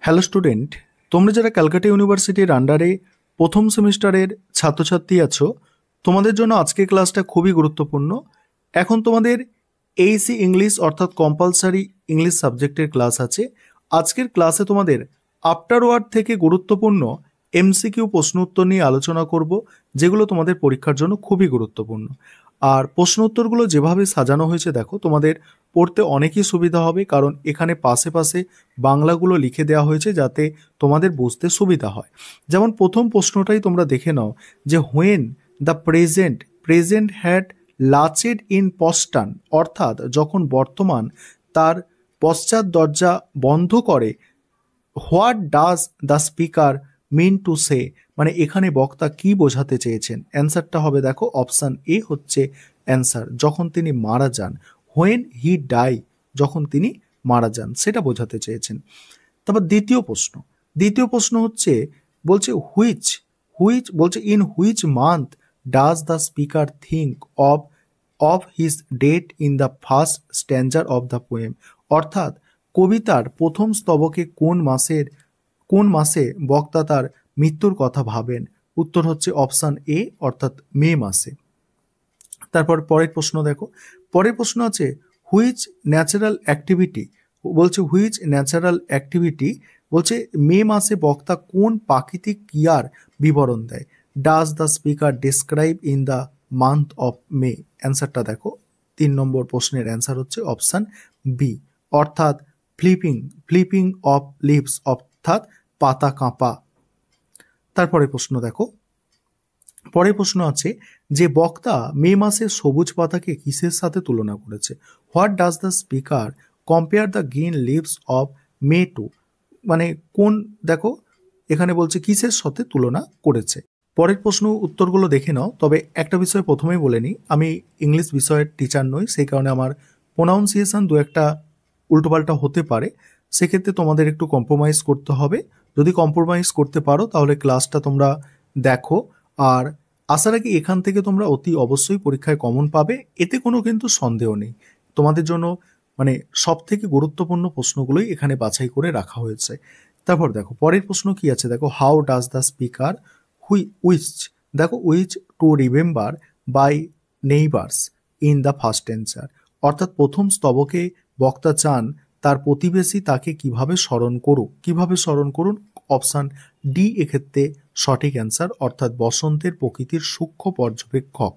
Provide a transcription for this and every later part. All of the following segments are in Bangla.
হ্যালো স্টুডেন্ট, তোমরা যারা ক্যালকাটা ইউনিভার্সিটির আন্ডারে প্রথম সেমিস্টারের ছাত্রছাত্রী আছো, তোমাদের জন্য আজকের ক্লাসটা খুবই গুরুত্বপূর্ণ। এখন তোমাদের এইসি ইংলিশ অর্থাৎ কম্পালসারি ইংলিশ সাবজেক্টের ক্লাস আছে। আজকের ক্লাসে তোমাদের আফটার ওয়ার্ড থেকে গুরুত্বপূর্ণ এমসিকিউ প্রশ্ন উত্তর নিয়ে আলোচনা করব, যেগুলো তোমাদের পরীক্ষার জন্য খুবই গুরুত্বপূর্ণ। আর প্রশ্ন উত্তরগুলো যেভাবে সাজানো হয়েছে দেখো, তোমাদের পড়তে অনেকই সুবিধা হবে, কারণ এখানে পাশে পাশে বাংলাগুলো লিখে দেওয়া হয়েছে যাতে তোমাদের বুঝতে সুবিধা হয়। যেমন প্রথম প্রশ্নটাই তোমরা দেখে নাও যে when the present had latched in postern, অর্থাৎ যখন বর্তমান তার পশ্চাৎ দরজা বন্ধ করে, what does the speaker mean to say, মানে এখানে বক্তা কি বোঝাতে চেয়েছেন। অ্যান্সারটা হবে দেখো অপশান এ হচ্ছে অ্যান্সার, যখন তিনি মারা যান। হোয়েন হি ডাই, যখন তিনি মারা যান, সেটা বোঝাতে চেয়েছেন। তারপর দ্বিতীয় প্রশ্ন হচ্ছে, বলছে হুইচ হুইচ বলছে in which month does the speaker think of his date in the first stanza of the poem, অর্থাৎ কবিতার প্রথম স্তবকে কোন মাসে বক্তা তার মৃত্যুর কথা ভাবেন। উত্তর হচ্ছে অপশান এ, অর্থাৎ মে মাসে। তারপর পরের প্রশ্ন দেখো, পরের প্রশ্ন আছে হুইচ ন্যাচারাল অ্যাক্টিভিটি, বলছে মে মাসে বক্তা কোন প্রাকৃতিক ক্রিয়ার বিবরণ দেয়। Does the speaker describe in the month of May. অ্যান্সারটা দেখো 3 নম্বর প্রশ্নের অ্যান্সার হচ্ছে অপশান বি, অর্থাৎ ফ্লিপিং অফ লিভস, অর্থাৎ পাতা কাঁপা। তারপরে প্রশ্ন দেখো, পরের প্রশ্ন আছে যে বক্তা মে মাসে সবুজ পাতাকে কিসের সাথে তুলনা করেছে। What does the speaker compare the green leaves of May to, মানে কোন, দেখো এখানে বলছে কিসের সাথে তুলনা করেছে। পরের প্রশ্ন উত্তরগুলো দেখে নাও। তবে একটা বিষয় প্রথমেই বলে নিই, আমি ইংলিশ বিষয়ের টিচার নই, সেই কারণে আমার প্রোনাউন্সিয়েশন দু একটা উল্টোপাল্টা হতে পারে, সেক্ষেত্রে তোমাদের একটু কম্প্রোমাইজ করতে হবে। যদি কম্প্রোমাইজ করতে পারো তাহলে ক্লাসটা তোমরা দেখো। আর আশা রাখি এখান থেকে তোমরা অতি অবশ্যই পরীক্ষায় কমন পাবে, এতে কোনো কিন্তু সন্দেহ নেই। তোমাদের জন্য মানে সব থেকে গুরুত্বপূর্ণ প্রশ্নগুলোই এখানে বাছাই করে রাখা হয়েছে। তারপর দেখো পরের প্রশ্ন কি আছে, দেখো how does the speaker wish to remember by neighbours in the first answer, অর্থাৎ প্রথম স্তবকে বক্তা চান তার প্রতিবেশী তাকে কিভাবে স্মরণ করুন। অপশান ডি এক্ষেত্রে সঠিক অ্যান্সার, অর্থাৎ বসন্তের প্রকৃতির সূক্ষ্ম পর্যবেক্ষক।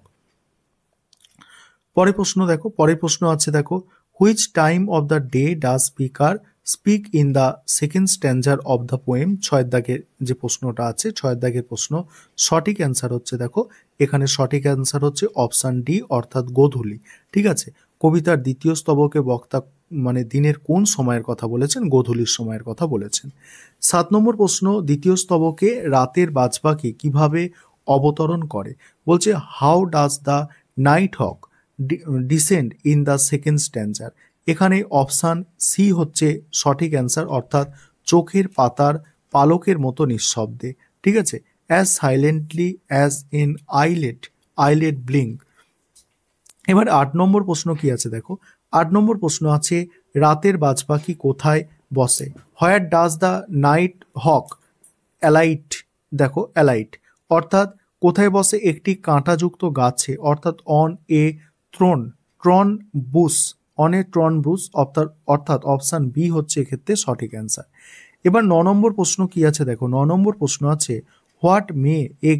পরের প্রশ্ন আছে দেখো which time of the day does speaker speak in the second stanza of the poem. 6 দাগের যে প্রশ্নটা আছে, 6 দাগের প্রশ্ন, সঠিক অ্যান্সার হচ্ছে দেখো এখানে সঠিক অ্যান্সার হচ্ছে অপশান ডি, অর্থাৎ গোধূলি। ঠিক আছে, কবিতার দ্বিতীয় স্তবকে বক্তা মানে দিনের কোন সময়ের কথা বলেছেন, গোধূলির সময়ের কথা বলেছেন। 7 নম্বর প্রশ্ন, দ্বিতীয় স্তবকে রাতের বাজপাখি কিভাবে অবতরণ করে। বলছে how does the night hawk descend in the second stanza. এখানে অপশান সি হচ্ছে সঠিক অ্যান্সার, অর্থাৎ চোখের পাতার পালকের মতো নিঃশব্দে। ঠিক আছে, as silently as in eyelet blink. এবার 8 নম্বর প্রশ্ন কি আছে দেখো, 8 নম্বর প্রশ্ন আছে রাতের বাজপাখি কোথায় বসে। Where does the night hawk alight, দেখো অ্যালাইট, অর্থাৎ কোথায় বসে, একটি কাঁটাযুক্ত গাছে, অর্থাৎ অন এ ট্রন বুশ, অর্থাৎ অপশান বি হচ্ছে এক্ষেত্রে সঠিক অ্যান্সার। এবার 9 নম্বর প্রশ্ন কি আছে দেখো, 9 নম্বর প্রশ্ন আছে what may a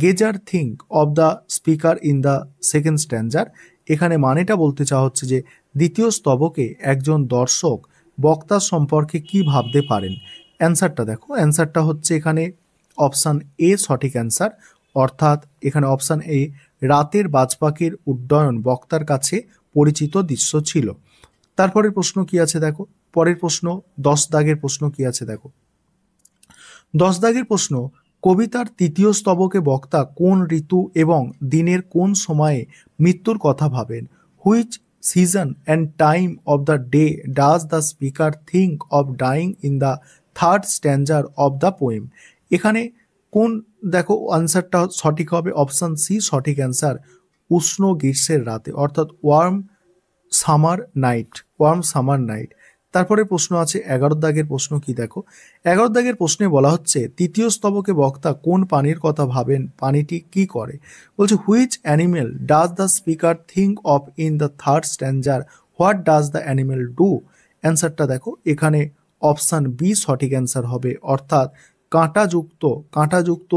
gazer think of the speaker in the second stanza. এখানে মানেটা বলতে চাওয়া হচ্ছে যে দ্বিতীয় স্তবকে একজন দর্শক বক্তার সম্পর্কে কি ভাবতে পারেন। অ্যান্সারটা দেখো, অ্যান্সারটা হচ্ছে এখানে অপশান এ সঠিক অ্যান্সার, অর্থাৎ এখানে অপশান এ রাতের বাজপাখির উড্ডয়ন বক্তার কাছে পরিচিত দৃশ্য ছিল। তারপরের প্রশ্ন কি আছে দেখো, পরের প্রশ্ন 10 দাগের প্রশ্ন কি আছে দেখো, 10 দাগের প্রশ্ন কবিতার তৃতীয় স্তবকে বক্তা কোন ঋতু এবং দিনের কোন সময়ে মৃত্যুর কথা ভাবেন। Which season and time of the day does the speaker think of dying in the third stanza of the poem. এখানে কোন, দেখো আনসারটা সঠিক হবে অপশান সি সঠিক অ্যান্সার, উষ্ণ গ্রীষ্মের রাতে, অর্থাৎ ওয়ার্ম সামার নাইট। তারপরে প্রশ্ন আছে 11 দাগের প্রশ্ন কি দেখো, 11 দাগের প্রশ্নে বলা হচ্ছে তৃতীয় স্তবকে বক্তা কোন প্রাণীর কথা ভাবেন, প্রাণীটি কি করে। বলছে which animal does the speaker think of in the third stanza, what does the animal do. অ্যান্সারটা দেখো এখানে অপশান বি সঠিক অ্যান্সার হবে, অর্থাৎ কাঁটাযুক্ত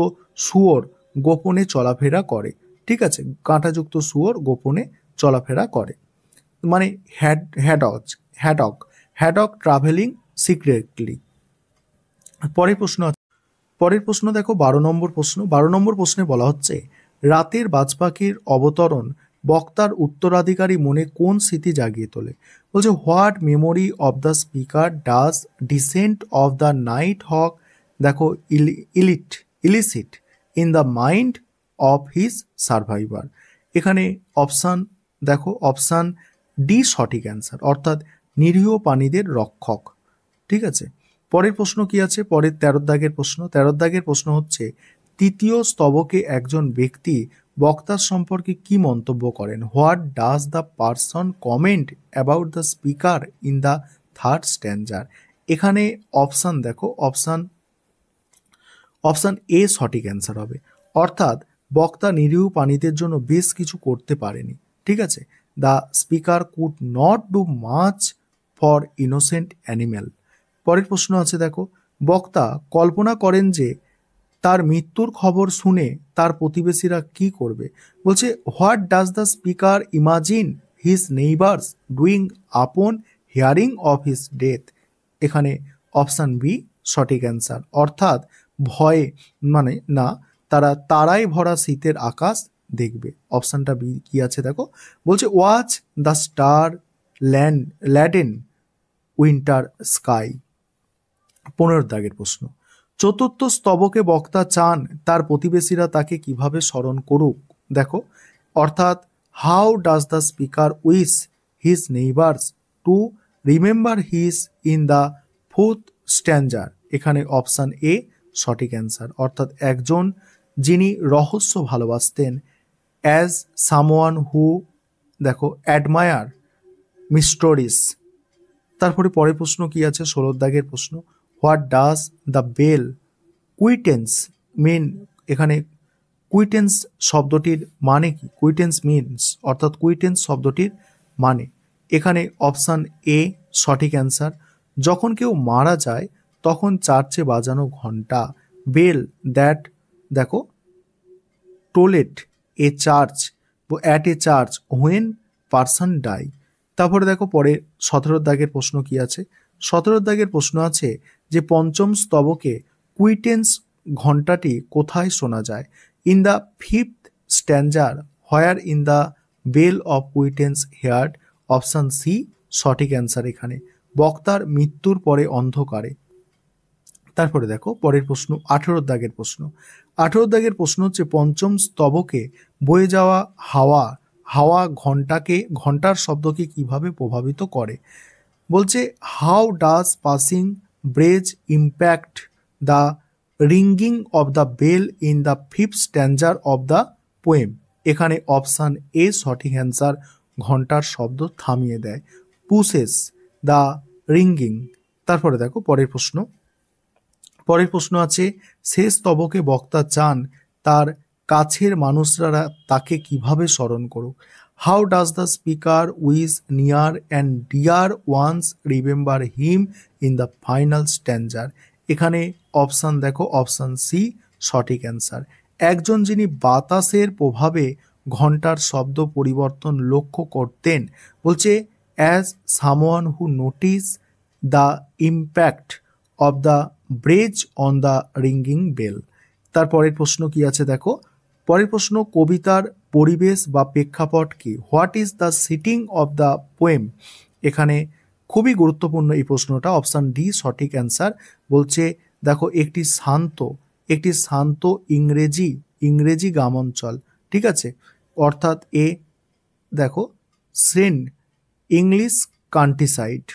শুয়োর গোপনে চলাফেরা করে। ঠিক আছে, কাঁটাযুক্ত শুয়োর গোপনে চলাফেরা করে, মানে হ্যাডক ট্রাভেলিং সিক্রেটলি। পরের প্রশ্ন দেখো 12 নম্বর প্রশ্ন। 12 নম্বর প্রশ্নে বলা হচ্ছে রাতের বাজপাখির অবতরণ বক্তার উত্তরাধিকারী মনে কোন স্মৃতি জাগিয়ে তোলে। বলছে what memory of the speaker does descent of the night hawk দেখো elicit in the mind of his survivor. এখানে অপশান দেখো অপশান ডি সঠিক অ্যান্সার, অর্থাৎ নিরীহ প্রাণীদের রক্ষক। ঠিক আছে, পরের প্রশ্ন কি আছে, পরের 13 দাগের প্রশ্ন। 13 দাগের প্রশ্ন হচ্ছে তৃতীয় স্তবকে একজন ব্যক্তি বক্তার সম্পর্কে কি মন্তব্য করেন, what does the person comment about the speaker in the third stanza. এখানে অপশান দেখো অপশান এ সঠিক অ্যান্সার হবে, অর্থাৎ বক্তা নিরীহ প্রাণীদের জন্য বেশ কিছু করতে পারেনি। ঠিক আছে, the speaker could not do much for innocent animal. পরের প্রশ্ন আছে দেখো বক্তা কল্পনা করেন যে তার মৃত্যুর খবর শুনে তার প্রতিবেশীরা কি করবে। বলছে what does the speaker imagine his neighbours doing আপন হিয়ারিং অফ হিজ ডেথ। এখানে অপশান বি সঠিক অ্যান্সার, অর্থাৎ ভয়ে মানে না, তারা তারায় ভরা শীতের আকাশ দেখবে। অপশানটা বি কি আছে দেখো, বলছে watch the star laden winter sky. 15 দাগের প্রশ্ন চতুর্থ স্তবকে বক্তা চান তার প্রতিবেশীরা তাকে কিভাবে স্মরণ করুক। দেখো অর্থাৎ how does the speaker wish his neighbours to remember his in the fourth stanza. এখানে অপশান এ সঠিক অ্যান্সার, অর্থাৎ একজন যিনি রহস্য ভালোবাসতেন, অ্যাজ সামওয়ান হু দেখো অ্যাডমায়ার মিস্টোরিস। তারপরে পরের প্রশ্ন কি আছে 16 দাগের প্রশ্ন, হোয়াট ডাজ দ্য বেল কুইটেন্স মিন। এখানে কুইটেন্স শব্দটির মানে কি, কুইটেন্স মিনস অর্থাৎ কুইটেন্স শব্দটির মানে। এখানে অপশান এ সঠিক অ্যান্সার, যখন কেউ মারা যায় তখন চার্চে বাজানো ঘন্টা, বেল দ্যাট দেখো tolled a church at a church when person die. তারপরে দেখো পরে 17 দাগের প্রশ্ন কি আছে, 17 দাগের প্রশ্ন আছে যে পঞ্চম স্তবকে কুইটেন্স ঘন্টাটি কোথায় শোনা যায়, in the fifth stanza where in the bell of quittance heard. Option C সঠিক অ্যান্সার, এখানে বক্তার মৃত্যুর পরে অন্ধকারে। তারপরে দেখো পরের প্রশ্ন 18 দাগের প্রশ্ন। 18 দাগের প্রশ্ন হচ্ছে পঞ্চম স্তবকে বয়ে যাওয়া হাওয়া ঘন্টার শব্দকে কিভাবে প্রভাবিত করে। বলছে how does passing breeze impact the ringing of the bell in the fifth stanza of the poem. এখানে অপশান এ সঠিক অ্যান্সার, ঘন্টার শব্দ থামিয়ে দেয়, পুসেস দ্য রিঙ্গিং। তারপরে দেখো পরের প্রশ্ন আছে শেষ স্তবকে বক্তা চান তার কাছের মানুষরা তাকে কিভাবে স্মরণ করুক, how does the speaker wish near and dear ones remember him in the final stanza. এখানে অপশান দেখো অপশান সি সঠিক অ্যান্সার, একজন যিনি বাতাসের প্রভাবে ঘন্টার শব্দ পরিবর্তন লক্ষ্য করতেন। বলছে as someone who notice the impact of the breeze on the ringing bell. তারপরের প্রশ্ন কি আছে দেখো, পরের প্রশ্ন কবিতার পরিবেশ বা প্রেক্ষাপট কি, what is the setting of the poem. এখানে খুবই গুরুত্বপূর্ণ এই প্রশ্নটা, অপশান ডি সঠিক অ্যান্সার। বলছে দেখো একটি শান্ত ইংরেজি গ্রামাঞ্চল। ঠিক আছে, অর্থাৎ এ দেখো সেন ইংলিশ কান্ট্রিসাইড।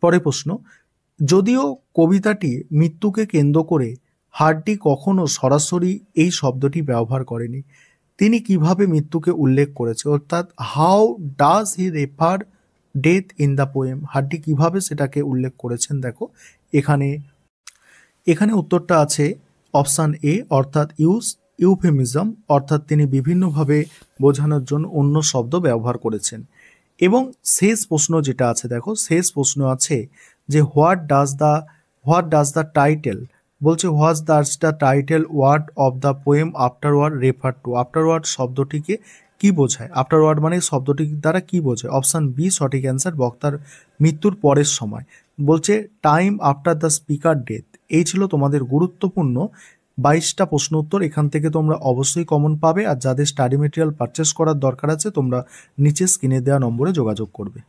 পরের প্রশ্ন, যদিও কবিতাটি মৃত্যুকে কেন্দ্র করে হার্ডি কখনো সরাসরি এই শব্দটি ব্যবহার করেনি, তিনি কিভাবে মৃত্যুকে উল্লেখ করেছে, অর্থাৎ how does he refer death in the poem, Hardy কিভাবে সেটাকে উল্লেখ করেছেন দেখো এখানে। এখানে উত্তরটা আছে অপশান এ, অর্থাৎ ইউফেমিজম, অর্থাৎ তিনি বিভিন্নভাবে বোঝানোর জন্য অন্য শব্দ ব্যবহার করেছেন। এবং শেষ প্রশ্ন যেটা আছে দেখো, শেষ প্রশ্ন আছে যে হোয়াট ডাজ দ্য টাইটেল, বলছে what does the title word of the poem afterward refer to, afterward শব্দটিকে কি বোঝায়, আফটারওয়ার্ড মানে শব্দটি দ্বারা কি বোঝায়। অপশান বি সঠিক অ্যান্সার, বক্তার মৃত্যুর পরের সময়। বলছে time after the speaker death. এই ছিল তোমাদের গুরুত্বপূর্ণ 22টা প্রশ্ন উত্তর। এখান থেকে তোমরা অবশ্যই কমন পাবে। আর যাদের স্টাডি মেটেরিয়াল পারচেস করার দরকার আছে তোমরা নিচে স্ক্রিনে দেওয়া নম্বরে যোগাযোগ করবে।